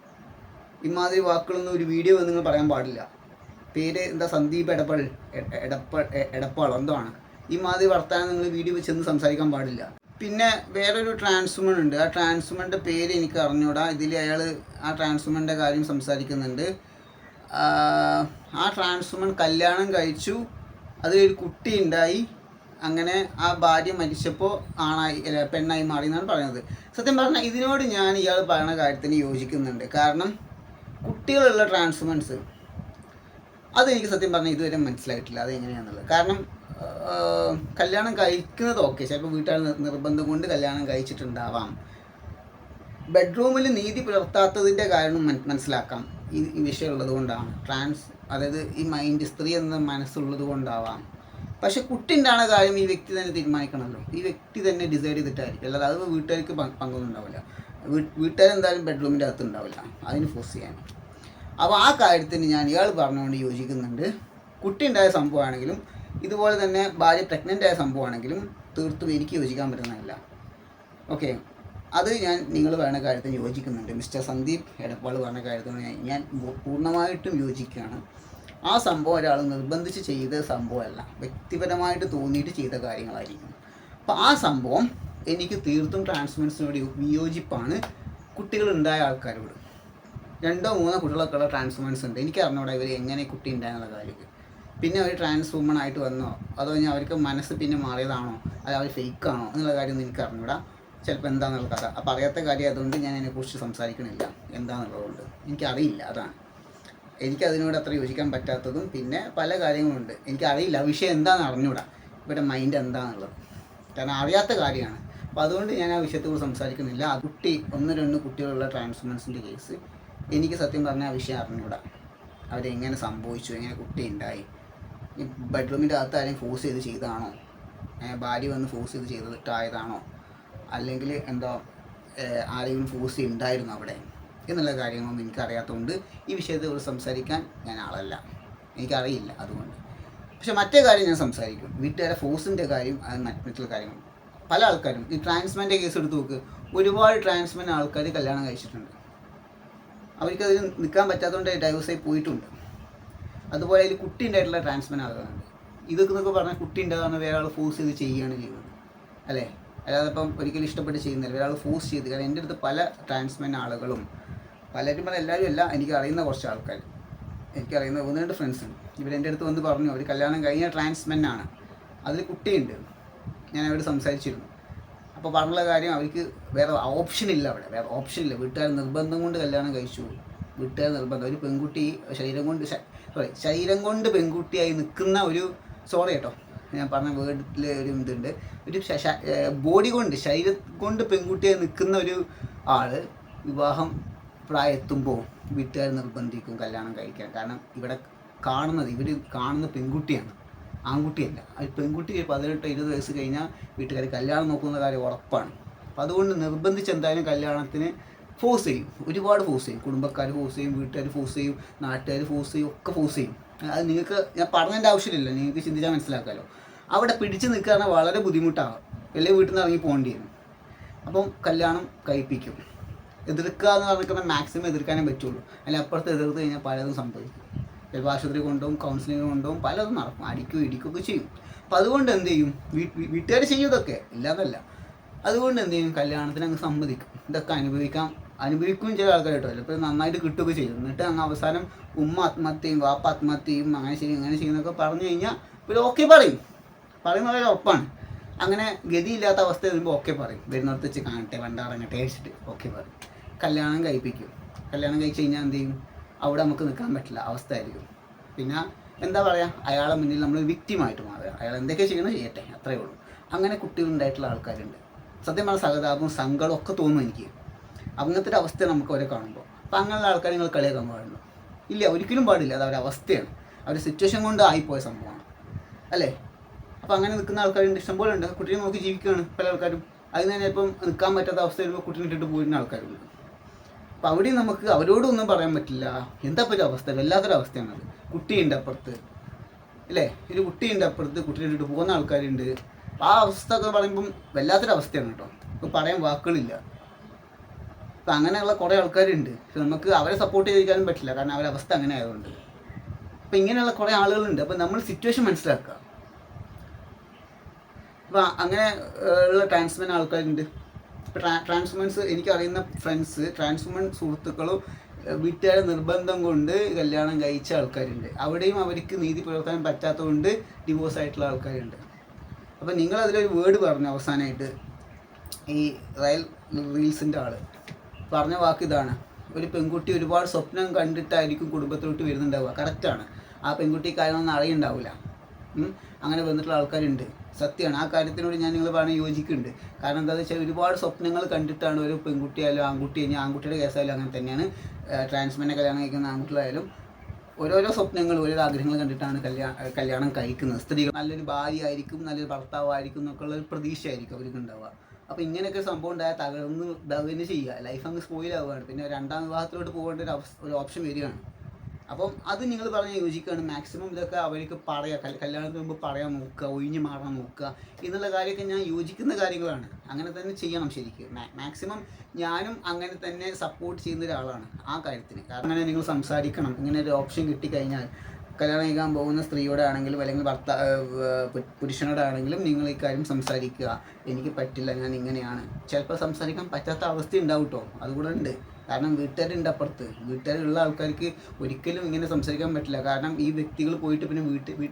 ഇമാതിരി വാക്കുകളൊന്നും ഒരു വീഡിയോ നിങ്ങൾ പറയാൻ പാടില്ല. പേര് എന്താ, സന്ദീപ് എടപ്പാളോ എന്തോ ആണ്. ഈ മാതിരി വർത്താനം നിങ്ങൾ വീഡിയോ ചെന്ന് സംസാരിക്കാൻ പാടില്ല. പിന്നെ വേറൊരു ട്രാൻസ്വുമൺ ഉണ്ട്. ആ ട്രാൻസ്വുമൻ്റെ പേര് എനിക്ക് അറിഞ്ഞൂടാ. ഇതിൽ അയാൾ ആ ട്രാൻസ്വുമൻ്റെ കാര്യം സംസാരിക്കുന്നുണ്ട്. ആ ട്രാൻസ്വുമൺ കല്യാണം കഴിച്ചു, അതിലൊരു കുട്ടി ഉണ്ടായി, അങ്ങനെ ആ ഭാര്യ മരിച്ചപ്പോൾ പെണ്ണായി മാറി എന്നാണ് പറയുന്നത്. സത്യം പറഞ്ഞാൽ ഇതിനോട് ഞാൻ ഇയാൾ പറയുന്ന കാര്യത്തിന് യോജിക്കുന്നുണ്ട്. കാരണം കുട്ടികളുള്ള ട്രാൻസ്വുമൻസ് അതെനിക്ക് സത്യം പറഞ്ഞാൽ ഇതുവരെ മനസ്സിലായിട്ടില്ല അതെങ്ങനെയാണെന്നുള്ളത്. കാരണം കല്യാണം കഴിക്കുന്നത് ഓക്കെ, ചിലപ്പോൾ വീട്ടുകാർ നിർബന്ധം കൊണ്ട് കല്യാണം കഴിച്ചിട്ടുണ്ടാവാം. ബെഡ്റൂമിൽ നീതി പുലർത്താത്തതിൻ്റെ കാരണം മനസ്സിലാക്കാം. ഈ വിഷയം ഉള്ളത് കൊണ്ടാണ് അതായത് ഈ മൈൻഡ്, സ്ത്രീ എന്ന മനസ്സുള്ളത് കൊണ്ടാവാം. പക്ഷെ കുട്ടി ഉണ്ടാകുന്ന കാര്യം ഈ വ്യക്തി തന്നെ തീരുമാനിക്കണമല്ലോ. ഈ വ്യക്തി തന്നെ ഡിസൈഡ് ചെയ്തിട്ടായിരിക്കും, അല്ലാതെ അത് വീട്ടുകാർക്ക് പങ്കൊന്നും ഉണ്ടാവില്ല. വീട്ടുകാരെന്തായാലും ബെഡ്റൂമിൻ്റെ അകത്ത് ഉണ്ടാവില്ല അതിന് ഫോഴ്സ് ചെയ്യാൻ. അപ്പോൾ ആ കാര്യത്തിന് ഞാൻ ഇയാൾ പറഞ്ഞുകൊണ്ട് യോജിക്കുന്നുണ്ട്. കുട്ടി ഉണ്ടായ സംഭവമാണെങ്കിലും ഇതുപോലെ തന്നെ ഭാര്യ പ്രഗ്നൻ്റ് ആയ സംഭവമാണെങ്കിലും തീർത്തും എനിക്ക് യോജിക്കാൻ പറ്റുന്നതല്ല. ഓക്കെ, അത് നിങ്ങൾ പറയുന്ന കാര്യത്തിന് യോജിക്കുന്നുണ്ട്. മിസ്റ്റർ സന്ദീപ് എടപ്പാൾ പറഞ്ഞ കാര്യത്തിന് ഞാൻ പൂർണ്ണമായിട്ടും യോജിക്കുകയാണ്. ആ സംഭവം ഒരാൾ നിർബന്ധിച്ച് ചെയ്ത സംഭവമല്ല, വ്യക്തിപരമായിട്ട് തോന്നിയിട്ട് ചെയ്ത കാര്യങ്ങളായിരിക്കും. അപ്പോൾ ആ സംഭവം എനിക്ക് തീർത്തും ട്രാൻസ്മെൻസിനോട് വിയോജിപ്പാണ്. കുട്ടികളുണ്ടായ ആൾക്കാരോട് 2 3 കുട്ടികളൊക്കെ ഉള്ള ട്രാൻസ്മെൻസ് ഉണ്ട്. എനിക്ക് അറിഞ്ഞൂടാ ഇവർ എങ്ങനെ കുട്ടി ഉണ്ടായെന്നുള്ള കാര്യം. പിന്നെ അവർ ട്രാൻസ് വുമൺ ആയിട്ട് വന്നോ അതോ ഞാൻ അവർക്ക് മനസ്സ് പിന്നെ മാറിയതാണോ അത് അവർ ഫേക്കാണോ എന്നുള്ള കാര്യമൊന്നും എനിക്ക് അറിഞ്ഞൂടാ. ചിലപ്പോൾ എന്താണെന്നുള്ള കഥ അപ്പോൾ അറിയാത്ത കാര്യം അതുകൊണ്ട് ഞാൻ അതിനെക്കുറിച്ച് സംസാരിക്കണില്ല. എന്താണെന്നുള്ളതുകൊണ്ട് എനിക്കറിയില്ല. അതാണ് എനിക്കതിനോട് അത്ര യോജിക്കാൻ പറ്റാത്തതും. പിന്നെ പല കാര്യങ്ങളുണ്ട്, എനിക്കറിയില്ല വിഷയം എന്താണെന്ന് അറിഞ്ഞൂടാ, ഇവരുടെ മൈൻഡ് എന്താണെന്നുള്ളത്. കാരണം അറിയാത്ത കാര്യമാണ്. അപ്പോൾ അതുകൊണ്ട് ഞാൻ ആ വിഷയത്തെക്കുറിച്ച് സംസാരിക്കുന്നില്ല. ആ കുട്ടി 1 2 കുട്ടികളുള്ള ട്രാൻസ്വുമൻസിൻ്റെ കേസ് എനിക്ക് സത്യം പറഞ്ഞാൽ ആ വിഷയം അറിഞ്ഞൂടാ. അവരെങ്ങനെ സംഭവിച്ചു, എങ്ങനെ കുട്ടി ഉണ്ടായി, ഈ ബെഡ്റൂമിൻ്റെ അകത്ത് ആരെയും ഫോഴ്സ് ചെയ്ത് ചെയ്തതാണോ, ഭാര്യ വന്ന് ഫോഴ്സ് ചെയ്ത് ചെയ്തിട്ടായതാണോ, അല്ലെങ്കിൽ എന്താ ആരെങ്കിലും ഫോഴ്സ് ഉണ്ടായിരുന്നു അവിടെ എന്നുള്ള കാര്യങ്ങളൊന്നും എനിക്കറിയാത്തതുകൊണ്ട് ഈ വിഷയത്തെക്കുറിച്ച് സംസാരിക്കാൻ ഞാൻ ആളല്ല, എനിക്കറിയില്ല. അതുകൊണ്ട് പക്ഷെ മറ്റേ കാര്യം ഞാൻ സംസാരിക്കും. വീട്ടുകാരെ ഫോഴ്സിൻ്റെ കാര്യം, അത് മറ്റുള്ള കാര്യങ്ങൾ. പല ആൾക്കാരും ഈ ട്രാൻസ്മെൻ്റെ കേസ് എടുത്ത് നോക്ക്, ഒരുപാട് ട്രാൻസ്മെൻ ആൾക്കാർ കല്യാണം കഴിച്ചിട്ടുണ്ട്. അവർക്കതിൽ നിൽക്കാൻ പറ്റാത്തതുകൊണ്ട് ഡൈവേഴ്സായി പോയിട്ടുണ്ട്. അതുപോലെ അതിൽ കുട്ടി ഉണ്ടായിട്ടുള്ള ട്രാൻസ്മെൻ ആളുകളുണ്ട്. ഇതൊക്കെ എന്നൊക്കെ പറഞ്ഞാൽ കുട്ടി ഉണ്ടാകുന്ന വേറെ ആൾ ഫോഴ്സ് ചെയ്ത് ചെയ്യുകയാണ് ചെയ്യുന്നത്, അല്ലേ? അല്ലാതെ ഇപ്പം ഒരിക്കലും ഇഷ്ടപ്പെട്ട് ചെയ്യുന്നില്ല, വേറെ ആൾ ഫോഴ്സ് ചെയ്ത്. കാരണം എൻ്റെ അടുത്ത് പല ട്രാൻസ്മെൻ ആളുകളും, പലരും പറഞ്ഞാൽ എല്ലാവരും അല്ല, എനിക്ക് അറിയുന്ന കുറച്ച് ആൾക്കാർ, എനിക്കറിയുന്ന 1 2 ഫ്രണ്ട്സ് ഉണ്ട്. ഇവരെൻ്റെ അടുത്ത് വന്ന് പറഞ്ഞു അവർ കല്യാണം കഴിഞ്ഞ ട്രാൻസ്മെൻ ആണ്, അതിൽ കുട്ടിയുണ്ട്. ഞാൻ അവരോട് സംസാരിച്ചിരുന്നു. അപ്പോൾ പറഞ്ഞുള്ള കാര്യം അവർക്ക് വേറെ ഓപ്ഷനില്ല, അവിടെ വേറെ ഓപ്ഷനില്ല. വീട്ടുകാർ നിർബന്ധം കൊണ്ട് കല്യാണം കഴിച്ചു. വീട്ടുകാർ നിർബന്ധം, ഒരു പെൺകുട്ടി ശരീരം കൊണ്ട് പെൺകുട്ടിയായി നിൽക്കുന്ന ഒരു, സോറി കേട്ടോ ഞാൻ പറഞ്ഞ വേർഡിൽ ഒരു ഇതുണ്ട്, ഒരു ബോഡി കൊണ്ട് ശരീരം കൊണ്ട് പെൺകുട്ടിയായി നിൽക്കുന്ന ഒരു ആൾ വിവാഹം പ്രായം എത്തുമ്പോൾ വീട്ടുകാർ നിർബന്ധിക്കും കല്യാണം കഴിക്കാൻ. കാരണം ഇവർ കാണുന്ന പെൺകുട്ടിയാണ്, ആൺകുട്ടിയല്ല. അത് പെൺകുട്ടി 18 20 വയസ്സ് കഴിഞ്ഞാൽ വീട്ടുകാർ കല്യാണം നോക്കുന്ന കാര്യം ഉറപ്പാണ്. അപ്പോൾ അതുകൊണ്ട് നിർബന്ധിച്ച് എന്തായാലും കല്യാണത്തിന് ഫോഴ്സ് ചെയ്യും, ഒരുപാട് ഫോഴ്സ് ചെയ്യും. കുടുംബക്കാർ ഫോഴ്സ് ചെയ്യും, വീട്ടുകാർ ഫോഴ്സ് ചെയ്യും, നാട്ടുകാർ ഫോഴ്സ് ചെയ്യും, ഒക്കെ ഫോഴ്സ് ചെയ്യും. അത് നിങ്ങൾക്ക് ഞാൻ പറഞ്ഞതിൻ്റെ ആവശ്യമില്ല, നിങ്ങൾക്ക് ചിന്തിച്ചാൽ മനസ്സിലാക്കാമല്ലോ. അവിടെ പിടിച്ച് നിൽക്കുക വളരെ ബുദ്ധിമുട്ടാകും, വലിയ വീട്ടിൽ നിന്ന് ഇറങ്ങി പോകേണ്ടി വരും. അപ്പം കല്യാണം കഴിപ്പിക്കും. എതിർക്കുക എന്ന് പറഞ്ഞിട്ട് മാക്സിമം എതിർക്കാനേ പറ്റുള്ളൂ, അല്ലെങ്കിൽ അപ്പുറത്ത് എതിർത്ത് കഴിഞ്ഞാൽ പലതും സംഭവിക്കും. ചിലപ്പോൾ ആശുപത്രി കൊണ്ടുപോകും, കൗൺസിലിംഗ് കൊണ്ടുപോകും, പലതും നടക്കും, അടിക്കും ഇടിക്കുകയൊക്കെ ചെയ്യും. അപ്പോൾ അതുകൊണ്ട് എന്ത് ചെയ്യും, വീട്ടുകാർ ചെയ്യും ഇതൊക്കെ, ഇല്ലാന്നല്ല. അതുകൊണ്ട് എന്ത് ചെയ്യും, കല്യാണത്തിന് അങ്ങ് സമ്മതിക്കും. ഇതൊക്കെ അനുഭവിക്കും ചില ആൾക്കാർ കേട്ടോ. ചിലപ്പോൾ നന്നായിട്ട് കിട്ടുകയൊക്കെ ചെയ്യും. എന്നിട്ട് അങ്ങ് അവസാനം ഉമ്മ ആത്മഹത്യയും വാപ്പ ആത്മഹത്യയും അങ്ങനെ ചെയ്യും ഇങ്ങനെ ചെയ്യുന്നൊക്കെ പറഞ്ഞു കഴിഞ്ഞാൽ ഇവർ ഓക്കെ പറയുന്ന വളരെ ഉറപ്പാണ്. അങ്ങനെ ഗതിയില്ലാത്ത അവസ്ഥ വരുമ്പോൾ ഓക്കെ പറയും, വരുന്നിടത്ത് വെച്ച് കാണട്ടെ വണ്ടാറങ്ങട്ടെ അടിച്ചിട്ട് ഓക്കെ പറയും. കല്യാണം കഴിപ്പിക്കും. കല്യാണം കഴിച്ച് കഴിഞ്ഞാൽ എന്ത് ചെയ്യും, അവിടെ നമുക്ക് നിൽക്കാൻ പറ്റില്ല അവസ്ഥയായിരിക്കും. പിന്നെ എന്താ പറയുക, അയാളെ മുന്നിൽ നമ്മൾ വിക്റ്റിമായിട്ട് മാറുക. അയാൾ എന്തൊക്കെ ചെയ്യണോ ചെയ്യട്ടെ, അത്രയേ ഉള്ളൂ. അങ്ങനെ കുട്ടികളുണ്ടായിട്ടുള്ള ആൾക്കാരുണ്ട്. സത്യം പറഞ്ഞ സഹതാപവും സങ്കടവും ഒക്കെ തോന്നും എനിക്ക് അങ്ങനത്തെ ഒരു അവസ്ഥ നമുക്ക് അവരെ കാണുമ്പോൾ. അപ്പോൾ അങ്ങനെയുള്ള ആൾക്കാർ നിങ്ങൾ കളിയാക്കാൻ പാടുള്ളൂ? ഇല്ല, ഒരിക്കലും പാടില്ല. അത് അവരുടെ അവസ്ഥയാണ്, അവരുടെ സിറ്റുവേഷൻ കൊണ്ട് ആയിപ്പോയ സംഭവമാണ്, അല്ലേ? അപ്പോൾ അങ്ങനെ നിൽക്കുന്ന ആൾക്കാരുണ്ട്, ഇഷ്ടംപോലെ ഉണ്ട്. കുട്ടീനെ നോക്കി ജീവിക്കുകയാണ് പല ആൾക്കാരും. അതിന് തന്നെ ഇപ്പം നിൽക്കാൻ പറ്റാത്ത അവസ്ഥ വരുമ്പോൾ കുട്ടീനെ ഇട്ടിട്ട് പോയിരുന്ന ആൾക്കാരുണ്ട്. അപ്പോൾ അവിടെയും നമുക്ക് അവരോടൊന്നും പറയാൻ പറ്റില്ല. എന്താ പറ്റിയ അവസ്ഥ, വല്ലാത്തൊരു അവസ്ഥയാണത്. കുട്ടിയുണ്ട് അപ്പുറത്ത്, അല്ലേ? ഒരു കുട്ടിയുണ്ട് അപ്പുറത്ത്, കുട്ടീനെ ഇട്ടിട്ട് പോകുന്ന ആൾക്കാരുണ്ട്. ആ അവസ്ഥ ഒക്കെ പറയുമ്പം വല്ലാത്തൊരു അവസ്ഥയാണ് കേട്ടോ. ഇപ്പോൾ പറയാൻ വാക്കുകളില്ല. അപ്പം അങ്ങനെയുള്ള കുറേ ആൾക്കാരുണ്ട്. പക്ഷെ നമുക്ക് അവരെ സപ്പോർട്ട് ചെയ്തിരിക്കാനും പറ്റില്ല, കാരണം അവരുടെ അവസ്ഥ അങ്ങനെ ആയതുകൊണ്ട്. അപ്പം ഇങ്ങനെയുള്ള കുറേ ആളുകളുണ്ട്. അപ്പം നമ്മൾ സിറ്റുവേഷൻ മനസ്സിലാക്കുക. അപ്പോൾ അങ്ങനെ ഉള്ള ട്രാൻസ്മെൻ ആൾക്കാരുണ്ട്. ഇപ്പോൾ ട്രാൻസ്മെൻസ് എനിക്കറിയുന്ന ഫ്രണ്ട്സ്, ട്രാൻസ്മെൻ സുഹൃത്തുക്കളും വീട്ടുകാരുടെ നിർബന്ധം കൊണ്ട് കല്യാണം കഴിച്ച ആൾക്കാരുണ്ട്. അവിടെയും അവർക്ക് നീതി പുലർത്താൻ പറ്റാത്തതുകൊണ്ട് ഡിവോഴ്സ് ആയിട്ടുള്ള ആൾക്കാരുണ്ട്. അപ്പോൾ നിങ്ങളതിലൊരു വേർഡ് പറഞ്ഞു അവസാനമായിട്ട്, ഈ റീൽസിൻ്റെ ആൾ പറഞ്ഞ വാക്ക് ഇതാണ്: ഒരു പെൺകുട്ടി ഒരുപാട് സ്വപ്നം കണ്ടിട്ടായിരിക്കും കുടുംബത്തിലോട്ട് വരുന്നുണ്ടാവുക. കറക്റ്റാണ്. ആ പെൺകുട്ടി കാര്യമൊന്നും അറിയുണ്ടാവില്ല. അങ്ങനെ വന്നിട്ടുള്ള ആൾക്കാരുണ്ട്. സത്യമാണ്. ആ കാര്യത്തിനോട് ഞാൻ നിങ്ങൾ പറഞ്ഞ് യോജിക്കുന്നുണ്ട്. കാരണം എന്താണെന്ന് വെച്ചാൽ ഒരുപാട് സ്വപ്നങ്ങൾ കണ്ടിട്ടാണ് ഒരു പെൺകുട്ടിയായാലും ആൺകുട്ടി, ഇനി ആൺകുട്ടിയുടെ കേസായാലും അങ്ങനെ തന്നെയാണ്. ട്രാൻസ്മെനെ കല്യാണം കഴിക്കുന്ന ആൺകുട്ടികളായാലും ഓരോരോ സ്വപ്നങ്ങൾ, ഓരോ ആഗ്രഹങ്ങൾ കണ്ടിട്ടാണ് കല്യാണം കഴിക്കുന്നത്. സ്ത്രീകൾ നല്ലൊരു ഭാര്യ ആയിരിക്കും, നല്ലൊരു ഭർത്താവായിരിക്കും എന്നൊക്കെ ഉള്ള ഒരു പ്രതീക്ഷയായിരിക്കും അവർക്ക് ഉണ്ടാവുക. അപ്പോൾ ഇങ്ങനെയൊക്കെ സംഭവം ഉണ്ടായാൽ തകർന്ന് ഇതാവുകയും ചെയ്യുക, ലൈഫ് അങ്ങ് സ്പോയിൽ ആവുകയാണ്. പിന്നെ രണ്ടാം വിവാഹത്തിലോട്ട് പോകേണ്ട ഒരു ഓപ്ഷൻ വരികയാണ്. അപ്പം അത് നിങ്ങൾ പറഞ്ഞ് യോജിക്കുകയാണ്. മാക്സിമം ഇതൊക്കെ അവർക്ക് പറയാം, കല്യാണത്തിന് മുമ്പ് പറയാൻ നോക്കുക, ഒഴിഞ്ഞു മാറാൻ നോക്കുക എന്നുള്ള കാര്യമൊക്കെ ഞാൻ യോജിക്കുന്ന കാര്യങ്ങളാണ്. അങ്ങനെ തന്നെ ചെയ്യണം ശരിക്കും. മാക്സിമം ഞാനും അങ്ങനെ തന്നെ സപ്പോർട്ട് ചെയ്യുന്ന ഒരാളാണ് ആ കാര്യത്തിന്. കാരണം അങ്ങനെ നിങ്ങൾ സംസാരിക്കണം. ഇങ്ങനെ ഒരു ഓപ്ഷൻ കിട്ടിക്കഴിഞ്ഞാൽ കല്യാണം കഴിക്കാൻ പോകുന്ന സ്ത്രീയോടാണെങ്കിലും അല്ലെങ്കിൽ പുരുഷനോടാണെങ്കിലും നിങ്ങൾ ഈ കാര്യം സംസാരിക്കുക. എനിക്ക് പറ്റില്ല, ഞാൻ ഇങ്ങനെയാണ്. ചിലപ്പോൾ സംസാരിക്കാൻ പറ്റാത്ത അവസ്ഥ ഉണ്ടാവും കേട്ടോ, അതുകൂടെ ഉണ്ട്. കാരണം വീട്ടുകാരുണ്ട് അപ്പുറത്ത്. വീട്ടുകാരുള്ള ആൾക്കാർക്ക് ഒരിക്കലും ഇങ്ങനെ സംസാരിക്കാൻ പറ്റില്ല. കാരണം ഈ വ്യക്തികൾ പോയിട്ട് പിന്നെ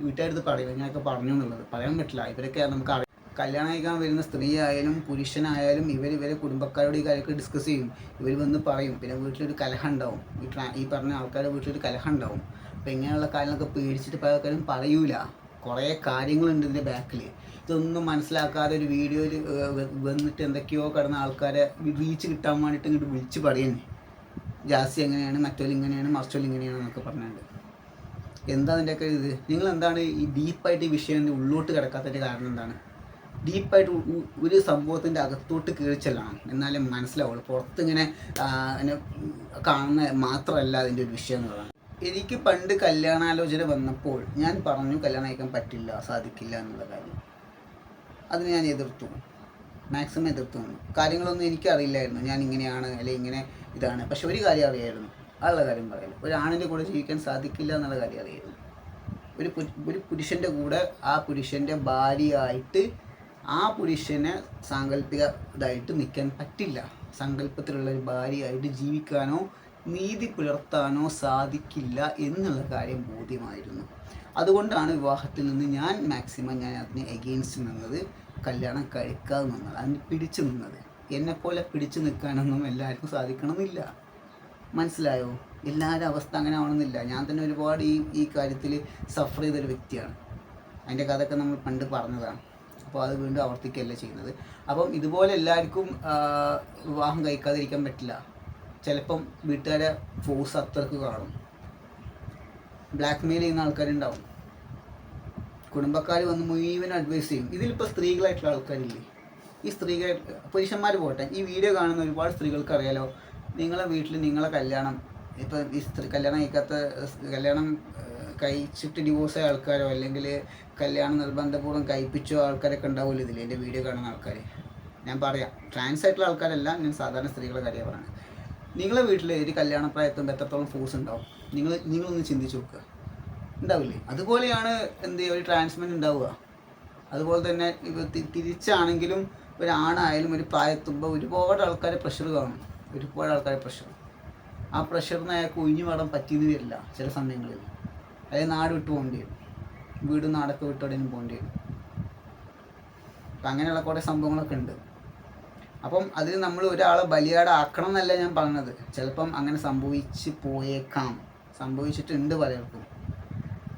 വീട്ടുകാരടുത്ത് പറയും ഇങ്ങനെയൊക്കെ പറഞ്ഞു എന്നുള്ളത് പറയാൻ പറ്റില്ല. ഇവരൊക്കെ നമുക്ക് അറിയാം. കല്യാണം കഴിക്കാൻ വരുന്ന സ്ത്രീ ആയാലും പുരുഷനായാലും ഇവരെ കുടുംബക്കാരോട് ഈ കാര്യമൊക്കെ ഡിസ്കസ് ചെയ്യും. ഇവർ വന്ന് പറയും. പിന്നെ വീട്ടിലൊരു കലഹം ഉണ്ടാവും. ഈ പറഞ്ഞ ആൾക്കാരുടെ വീട്ടിലൊരു കലഹം ഉണ്ടാവും. അപ്പോൾ ഇങ്ങനെയുള്ള കാര്യങ്ങളൊക്കെ പേടിച്ചിട്ട് പല ആൾക്കാരും പറയൂല. കുറേ കാര്യങ്ങളുണ്ട് ഇതിൻ്റെ ബാക്കിൽ. ഇതൊന്നും മനസ്സിലാക്കാതെ ഒരു വീഡിയോയിൽ വന്നിട്ട് എന്തൊക്കെയോ കിടന്ന ആൾക്കാരെ റീച്ച് കിട്ടാൻ വേണ്ടിയിട്ട് ഇങ്ങോട്ട് വിളിച്ച് പറയുന്നേ, ജാസി എങ്ങനെയാണ്, മറ്റോല് ഇങ്ങനെയാണ്, മറിച്ചോല് ഇങ്ങനെയാണ് എന്നൊക്കെ പറഞ്ഞുകൊണ്ട്. എന്താ അതിൻ്റെയൊക്കെ ഇത്? നിങ്ങൾ എന്താണ് ഈ ഡീപ്പായിട്ട് ഈ വിഷയം ഉള്ളോട്ട് കിടക്കാത്തതിൻ്റെ കാരണം എന്താണ്? ഡീപ്പായിട്ട് ഒരു സംഭവത്തിൻ്റെ അകത്തോട്ട് കീഴ്ച്ചെല്ലണം, എന്നാലും മനസ്സിലാവുള്ളൂ. പുറത്തിങ്ങനെ കാണുന്ന മാത്രമല്ല അതിൻ്റെ ഒരു വിഷയം എന്ന് പറയുന്നത്. എനിക്ക് പണ്ട് കല്യാണാലോചന വന്നപ്പോൾ ഞാൻ പറഞ്ഞു കല്യാണം കഴിക്കാൻ പറ്റില്ല, സാധിക്കില്ല എന്നുള്ള കാര്യം. അതിന് ഞാൻ എതിർത്തു, മാക്സിമം എതിർത്തു. കാര്യങ്ങളൊന്നും എനിക്കറിയില്ലായിരുന്നു, ഞാൻ ഇങ്ങനെയാണ് അല്ലെങ്കിൽ ഇങ്ങനെ ഇതാണ്. പക്ഷെ ഒരു കാര്യം അറിയായിരുന്നു, അതുള്ള കാര്യം പറയാം. ഒരാണിൻ്റെ കൂടെ ജീവിക്കാൻ സാധിക്കില്ല എന്നുള്ള കാര്യം അറിയായിരുന്നു. ഒരു പുരുഷൻ്റെ കൂടെ ആ പുരുഷൻ്റെ ഭാര്യയായിട്ട് ആ പുരുഷനെ സാങ്കല്പിക ഇതായിട്ട് നിൽക്കാൻ പറ്റില്ല. സങ്കല്പത്തിലുള്ള ഒരു ഭാര്യയായിട്ട് ജീവിക്കാനോ നീതി പുലർത്താനോ സാധിക്കില്ല എന്നുള്ള കാര്യം ബോധ്യമായിരുന്നു. അതുകൊണ്ടാണ് വിവാഹത്തിൽ നിന്ന് ഞാൻ അതിന് എഗെയിൻസ്റ്റ് നിന്നത്, കല്യാണം കഴിക്കാതെ നിന്നത്, അതിന് പിടിച്ചു നിന്നത്. എന്നെപ്പോലെ പിടിച്ചു നിൽക്കാനൊന്നും എല്ലാവർക്കും സാധിക്കണമെന്നില്ല. മനസ്സിലായോ? എല്ലാവരുടെ അവസ്ഥ അങ്ങനെ ആവണമെന്നില്ല. ഞാൻ തന്നെ ഒരുപാട് ഈ കാര്യത്തിൽ സഫർ ചെയ്തൊരു വ്യക്തിയാണ്. അതിൻ്റെ കഥയൊക്കെ നമ്മൾ പണ്ട് പറഞ്ഞതാണ്. അപ്പോൾ അത് വീണ്ടും ആവർത്തിക്കുകയല്ല ചെയ്യുന്നത്. അപ്പം ഇതുപോലെ എല്ലാവർക്കും വിവാഹം കഴിക്കാതിരിക്കാൻ പറ്റില്ല. ചിലപ്പം വീട്ടുകാരെ ഫോഴ്സ് അത്രക്ക് കാണും. ബ്ലാക്ക് മെയിൽ ചെയ്യുന്ന ആൾക്കാരുണ്ടാവും. കുടുംബക്കാർ വന്ന് മുഴുവൻ അഡ്വൈസ് ചെയ്യും. ഇതിലിപ്പോൾ സ്ത്രീകളായിട്ടുള്ള ആൾക്കാരില്ലേ, ഈ സ്ത്രീകൾ, പുരുഷന്മാർ പോട്ടെ, ഈ വീഡിയോ കാണുന്ന ഒരുപാട് സ്ത്രീകൾക്ക് അറിയാലോ, നിങ്ങളെ വീട്ടിൽ നിങ്ങളെ കല്യാണം, ഇപ്പോൾ ഈ കല്യാണം കഴിച്ചിട്ട് ഡിവോഴ്സ് ആയ ആൾക്കാരോ അല്ലെങ്കിൽ കല്യാണം നിർബന്ധപൂർവ്വം കഴിപ്പിച്ചോ ആൾക്കാരൊക്കെ ഉണ്ടാവില്ല ഇതിൽ, എൻ്റെ വീഡിയോ കാണുന്ന ആൾക്കാർ. ഞാൻ പറയാം, ട്രാൻസ് ആയിട്ടുള്ള ആൾക്കാരല്ല, ഞാൻ സാധാരണ സ്ത്രീകളുടെ കാര്യമാണ് പറയുന്നത്. നിങ്ങളെ വീട്ടിൽ ഒരു കല്യാണപ്രായത്തുമ്പോൾ എത്രത്തോളം ഫോഴ്സ് ഉണ്ടാവും? നിങ്ങളൊന്ന് ചിന്തിച്ച് നോക്കുക. ഉണ്ടാവില്ലേ? അതുപോലെയാണ് ഒരു ട്രാൻസ്മെൻ ഉണ്ടാവുക. അതുപോലെ തന്നെ തിരിച്ചാണെങ്കിലും ഒരാണായാലും ഒരു പ്രായത്തുമ്പോൾ ഒരുപാട് ആൾക്കാരെ പ്രഷർ കാണും. ഒരുപാട് ആൾക്കാരെ പ്രഷർ. ആ പ്രഷറിന് അയാൾക്ക് ഒഴിഞ്ഞു മാറാൻ പറ്റിയെന്ന് വരില്ല ചില സമയങ്ങളിൽ. അതായത് നാട് വിട്ട് പോകേണ്ടി വരും, വീടും നാടൊക്കെ വിട്ടെവിടെയും പോകേണ്ടി വരും. അപ്പം അങ്ങനെയുള്ള കുറേ സംഭവങ്ങളൊക്കെ ഉണ്ട്. അപ്പം അതിന് നമ്മൾ ഒരാളെ ബലിയാടാക്കണം എന്നല്ല ഞാൻ പറഞ്ഞത്. ചിലപ്പം അങ്ങനെ സംഭവിച്ചിട്ടുണ്ട് പലർക്കും.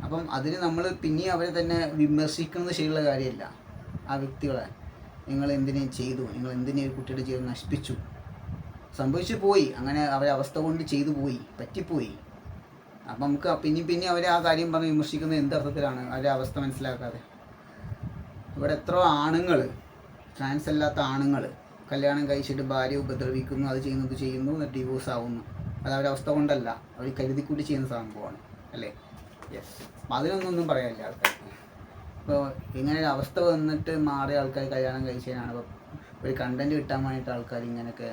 അപ്പം അതിന് നമ്മൾ പിന്നെയും അവരെ തന്നെ വിമർശിക്കുന്നത് ശരിയുള്ള കാര്യമല്ല. ആ വ്യക്തികളെ നിങ്ങൾ എന്തിനു ചെയ്തു, നിങ്ങൾ എന്തിനു ഒരു കുട്ടിയുടെ ജീവിതം നശിപ്പിച്ചു, സംഭവിച്ചു പോയി, അങ്ങനെ അവരെ അവസ്ഥ കൊണ്ട് ചെയ്തു പോയി, പറ്റിപ്പോയി. അപ്പം നമുക്ക് പിന്നെ അവരെ ആ കാര്യം പറഞ്ഞ് വിമർശിക്കുന്നത് എന്ത് അർത്ഥത്തിലാണ്? അവരെ അവസ്ഥ മനസ്സിലാക്കാതെ. ഇവിടെ എത്രയോ ആണുങ്ങൾ, ട്രാൻസ് അല്ലാത്ത ആണുങ്ങൾ കല്യാണം കഴിച്ചിട്ട് ഭാര്യ ഉപദ്രവിക്കുന്നു, അത് ചെയ്യുന്നു, ഡിവോഴ്സ് ആവുന്നു. അത് അവരുടെ അവസ്ഥ കൊണ്ടല്ല, അവർ കരുതിക്കൂട്ടി ചെയ്യുന്ന സംഭവമാണ് അല്ലേ? യെസ്. അപ്പം അതിനൊന്നും പറയാനില്ല ആൾക്കാർക്ക്. ഇപ്പോൾ ഇങ്ങനെ ഒരു അവസ്ഥ വന്നിട്ട് മാറിയ ആൾക്കാർ കല്യാണം കഴിച്ചതിനാണ് ഇപ്പോൾ ഒരു കണ്ടൻറ്റ് കിട്ടാൻ വേണ്ടിയിട്ട് ആൾക്കാർ ഇങ്ങനെയൊക്കെ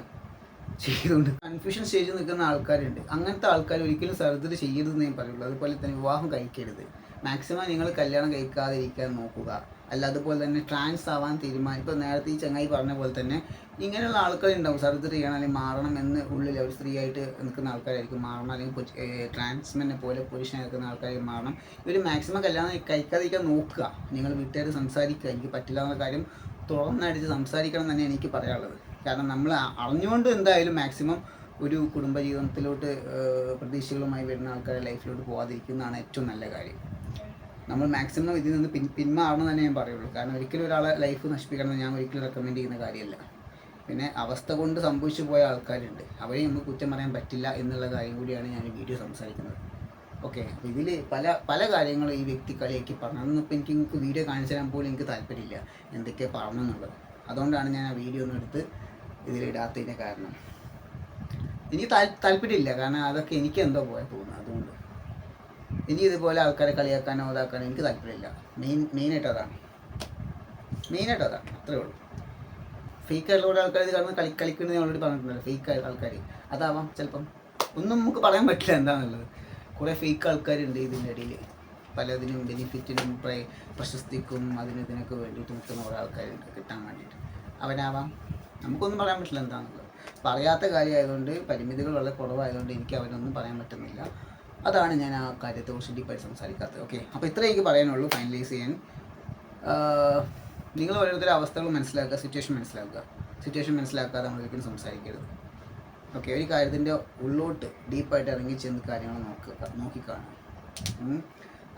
ചെയ്തുകൊണ്ട് കൺഫ്യൂഷൻ സ്റ്റേജിൽ നിൽക്കുന്ന ആൾക്കാരുണ്ട്. അങ്ങനത്തെ ആൾക്കാർ ഒരിക്കലും സർജറി ചെയ്യരുതെന്ന് ഞാൻ പറയുള്ളൂ. അതുപോലെ തന്നെ വിവാഹം കഴിക്കരുത്. മാക്സിമം നിങ്ങൾ കല്യാണം കഴിക്കാതിരിക്കാൻ നോക്കുക. അല്ല അതുപോലെ തന്നെ ട്രാൻസ് ആവാൻ ഇപ്പോൾ നേരത്തെ ഈ ചങ്ങായി പറഞ്ഞ പോലെ തന്നെ ഇങ്ങനെയുള്ള ആൾക്കാരുണ്ടാവും സർജറി ചെയ്യണം അല്ലെങ്കിൽ മാറണം എന്ന് ഉള്ളിൽ ഒരു സ്ത്രീയായിട്ട് നിൽക്കുന്ന ആൾക്കാരായിരിക്കും മാറണം, അല്ലെങ്കിൽ ട്രാൻസ്മെനെ പോലെ പുരുഷനെ നിൽക്കുന്ന ആൾക്കാരും മാറണം. ഇവർ മാക്സിമം കല്യാണം കഴിക്കാതിരിക്കാൻ നോക്കുക. നിങ്ങൾ വീട്ടുകാർ സംസാരിക്കുക. എനിക്ക് പറ്റില്ല എന്ന കാര്യം തുറന്നടിച്ച് സംസാരിക്കണം തന്നെ എനിക്ക് പറയാനുള്ളത്. കാരണം നമ്മൾ അറിഞ്ഞുകൊണ്ട് എന്തായാലും മാക്സിമം ഒരു കുടുംബജീവിതത്തിലോട്ട് പ്രതീക്ഷകളുമായി വരുന്ന ആൾക്കാരെ ലൈഫിലോട്ട് പോകാതിരിക്കുന്നതാണ് ഏറ്റവും നല്ല കാര്യം. നമ്മൾ മാക്സിമം ഇതിൽ നിന്ന് പിന്മാറണം തന്നെ ഞാൻ പറയുള്ളൂ. കാരണം ഒരിക്കലും ഒരാളെ ലൈഫ് നശിപ്പിക്കണം ഞാൻ ഒരിക്കലും റെക്കമെൻഡ് ചെയ്യുന്ന കാര്യമല്ല. പിന്നെ അവസ്ഥ കൊണ്ട് സംഭവിച്ചു പോയ ആൾക്കാരുണ്ട്, അവരെ നമുക്ക് കുറ്റം പറയാൻ പറ്റില്ല എന്നുള്ള കാര്യം കൂടിയാണ് ഞാൻ ഈ വീഡിയോ സംസാരിക്കുന്നത്. ഓക്കെ, അപ്പോൾ ഇതിൽ പല കാര്യങ്ങളും ഈ വ്യക്തി കളിയാക്കി പറഞ്ഞു. അതൊന്നും ഇപ്പോൾ നിങ്ങൾക്ക് വീഡിയോ കാണിച്ചു തരാൻ പോലും എനിക്ക് താല്പര്യമില്ല എന്തൊക്കെയാണ് പറഞ്ഞെന്നുള്ളത്. അതുകൊണ്ടാണ് ഞാൻ ആ വീഡിയോ ഒന്നും എടുത്ത് ഇതിലിടാത്തതിൻ്റെ കാരണം. എനിക്ക് താല്പര്യമില്ല, കാരണം അതൊക്കെ എനിക്ക് എന്തോ പോലെ തോന്നുന്നു. അതുകൊണ്ട് ഇനി ഇതുപോലെ ആൾക്കാരെ കളിയാക്കാനോ ഇതാക്കാനോ എനിക്ക് താല്പര്യമില്ല. മെയിനായിട്ട് അതാണ് അത്രേ ഉള്ളൂ. ഫേക്ക് ആയിട്ടുള്ള കുറേ ആൾക്കാർ ഇത് കാരണം കളിക്കുന്നത് ഓൾറെഡി പറഞ്ഞിട്ടുണ്ടല്ലോ. ഫേക്ക് ആൾക്കാർ അതാവാം ചിലപ്പം, ഒന്നും നമുക്ക് പറയാൻ പറ്റില്ല എന്താണെന്നുള്ളത്. കുറേ ഫേക്ക് ആൾക്കാരുണ്ട് ഇതിൻ്റെ ഇടയിൽ, പലതിനും ബെനിഫിറ്റിനും പ്രശസ്തിക്കും ഇതിനൊക്കെ വേണ്ടിയിട്ട് നിൽക്കുന്ന കുറേ ആൾക്കാരുണ്ട് കിട്ടാൻ വേണ്ടിയിട്ട്. അവനാവാം, നമുക്കൊന്നും പറയാൻ പറ്റില്ല എന്താണെന്നുള്ളത്. പറയാത്ത കാര്യമായതുകൊണ്ട്, പരിമിതികൾ വളരെ കുറവായതുകൊണ്ട് എനിക്ക് അവരൊന്നും പറയാൻ പറ്റുന്നില്ല. അതാണ് ഞാൻ ആ കാര്യത്തെക്കുറിച്ച് ഡീപ്പായിട്ട് സംസാരിക്കാത്തത്. ഓക്കെ, അപ്പോൾ ഇത്രയും എനിക്ക് പറയാനുള്ളൂ ഫൈനലൈസ് ചെയ്യാൻ. നിങ്ങൾ ഓരോരുത്തരുടെ അവസ്ഥകൾ മനസ്സിലാക്കുക, സിറ്റുവേഷൻ മനസ്സിലാക്കാതെ നമ്മൾ ഒരിക്കലും സംസാരിക്കരുത്. ഓക്കെ, ഒരു കാര്യത്തിൻ്റെ ഉള്ളോട്ട് ഡീപ്പായിട്ട് ഇറങ്ങി ചെന്ന് കാര്യങ്ങൾ നോക്കിക്കാണുക.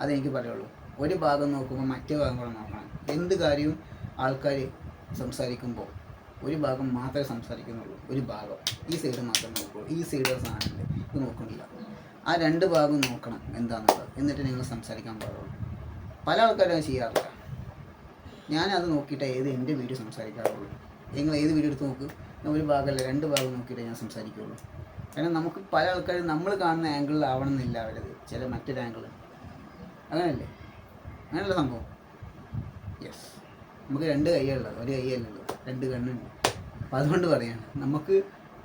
അതെനിക്ക് പറയുള്ളൂ. ഒരു ഭാഗം നോക്കുമ്പോൾ മറ്റേ ഭാഗം കൂടെ നോക്കണം. എന്ത് കാര്യവും ആൾക്കാർ സംസാരിക്കുമ്പോൾ ഒരു ഭാഗം മാത്രമേ സംസാരിക്കുന്നുള്ളൂ. ഒരു ഭാഗം ഈ സൈഡ് മാത്രമേ നോക്കുള്ളൂ. ഈ സൈഡ് സാധനമുണ്ട്, ഇത് നോക്കണില്ല. ആ രണ്ട് ഭാഗം നോക്കണം എന്താണെന്നുള്ളത്, എന്നിട്ട് നിങ്ങൾ സംസാരിക്കാൻ പാടുള്ളൂ. പല ആൾക്കാരും അത് ചെയ്യാറില്ല. ഞാനത് നോക്കിയിട്ടേ എൻ്റെ വീഡിയോ സംസാരിക്കാറുള്ളൂ. നിങ്ങൾ ഏത് വീഡിയോ എടുത്ത് നോക്ക്, ഞാൻ ഒരു ഭാഗമല്ല രണ്ട് ഭാഗം നോക്കിയിട്ടേ ഞാൻ സംസാരിക്കുകയുള്ളൂ. കാരണം നമുക്ക് പല ആൾക്കാരും നമ്മൾ കാണുന്ന ആംഗിളിലാവണം എന്നില്ല അവരത്, ചില മറ്റൊരു ആംഗിൾ. അങ്ങനെയല്ല സംഭവം. യെസ്, നമുക്ക് രണ്ട് കൈയുള്ളത്, ഒരു കൈയല്ലുള്ളത്, രണ്ട് കണ്ണുണ്ട്. അപ്പോൾ അതുകൊണ്ട് പറയാണ്, നമുക്ക്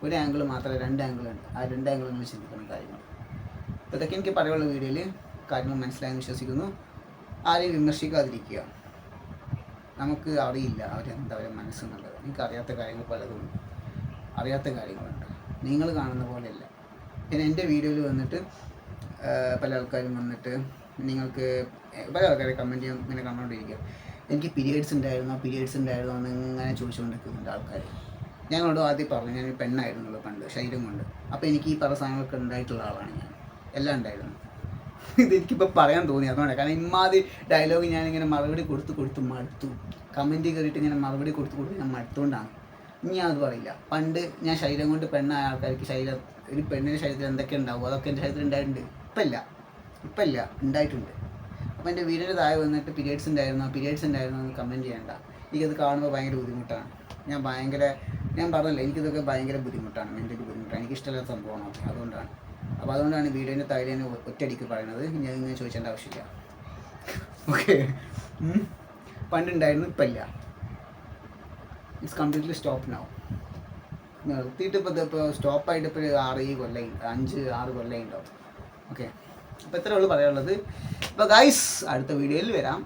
ഒരു ആംഗിൾ മാത്രമല്ല രണ്ട് ആംഗിളുണ്ട്. ആ രണ്ട് ആംഗിളിൽ ചിന്തിക്കണം കാര്യങ്ങൾ. അപ്പോൾ ഇതൊക്കെ എനിക്ക് പറയാനുള്ള വീഡിയോയിൽ കാര്യങ്ങൾ മനസ്സിലായെന്ന് വിശ്വസിക്കുന്നു. ആരെയും വിമർശിക്കാതിരിക്കുക. നമുക്ക് അറിയില്ല അവരെന്താ അവരുടെ മനസ്സെന്നുള്ളത്. എനിക്കറിയാത്ത കാര്യങ്ങൾ പലതുമുണ്ട്, അറിയാത്ത കാര്യങ്ങളുണ്ട്. നിങ്ങൾ കാണുന്ന പോലെയല്ല. പിന്നെ എൻ്റെ വീഡിയോയിൽ വന്നിട്ട് പല ആൾക്കാരും വന്നിട്ട് നിങ്ങൾക്ക് പല ആൾക്കാരെ കമൻറ്റ് ചെയ്യാൻ ഇങ്ങനെ കണ്ടുകൊണ്ടിരിക്കുക. എനിക്ക് പീരിയഡ്സ് ഉണ്ടായിരുന്നോ എന്ന് ഇങ്ങനെ ചോദിച്ചുകൊണ്ടിരിക്കുന്നുണ്ട് ആൾക്കാർ. ഞങ്ങളോട് ആദ്യം പറഞ്ഞു ഞാൻ പെണ്ണായിരുന്നുള്ളൂ പണ്ട്, ശരീരം കൊണ്ട്. അപ്പോൾ എനിക്ക് ഈ പല സാധനങ്ങളൊക്കെ ഉണ്ടായിട്ടുള്ള ആളാണ് ഞാൻ, എല്ലാം ഉണ്ടായിരുന്നു. ഇതെനിക്കിപ്പോൾ പറയാൻ തോന്നി, അതുകൊണ്ടാണ്. കാരണം ഇമ്മാതിരി ഡയലോഗ് ഞാനിങ്ങനെ മറുപടി കൊടുത്ത് മടുത്തു. കമൻറ്റ് കയറിയിട്ട് ഇങ്ങനെ മറുപടി കൊടുത്ത് ഞാൻ മടുത്തുകൊണ്ടാണ്. ഇനി അത് പറയില്ല. പണ്ട് ഞാൻ ശരീരം കൊണ്ട് പെണ്ണായ ആൾക്കാർക്ക് ഒരു പെണ്ണിൻ്റെ ശരീരത്തിൽ എന്തൊക്കെ ഉണ്ടാവും അതൊക്കെ എൻ്റെ ശരീരത്തിൽ ഉണ്ടായിട്ടുണ്ട്. ഇപ്പം ഇല്ല ഉണ്ടായിട്ടുണ്ട്. അപ്പോൾ എൻ്റെ വീടിൻ്റെ താഴെ വന്നിട്ട് പീരിയഡ്സ് ഉണ്ടായിരുന്നോ എന്ന് കമൻറ്റ് ചെയ്യേണ്ട. എനിക്കത് കാണുമ്പോൾ ഭയങ്കര ബുദ്ധിമുട്ടാണ്. ഞാൻ പറഞ്ഞില്ല, എനിക്കിതൊക്കെ ഭയങ്കര ബുദ്ധിമുട്ടാണ്, മെൻ്റലി ബുദ്ധിമുട്ടാണ്. എനിക്കിഷ്ടമില്ലാത്ത സംഭവമാണ്. അതുകൊണ്ടാണ് വീഡിയോൻ്റെ താഴെ ഞാൻ ഒറ്റയടിക്ക് പറയുന്നത്. ഞാൻ ഇങ്ങനെ ചോദിക്കേണ്ട ആവശ്യമില്ല. ഓക്കെ, പണ്ടുണ്ടായിരുന്നു, ഇപ്പം ഇല്ല. It's completely stop now. നിർത്തിയിട്ട് ഇപ്പോൾ സ്റ്റോപ്പായിട്ട് ഇപ്പോൾ 5-6 കൊല്ലമായി ഉണ്ടാവും. ഓക്കെ, അപ്പോൾ ഇത്രയേ ഉള്ളൂ പറയാനുള്ളത്. അപ്പോൾ ഗൈസ്, അടുത്ത വീഡിയോയിൽ വരാം.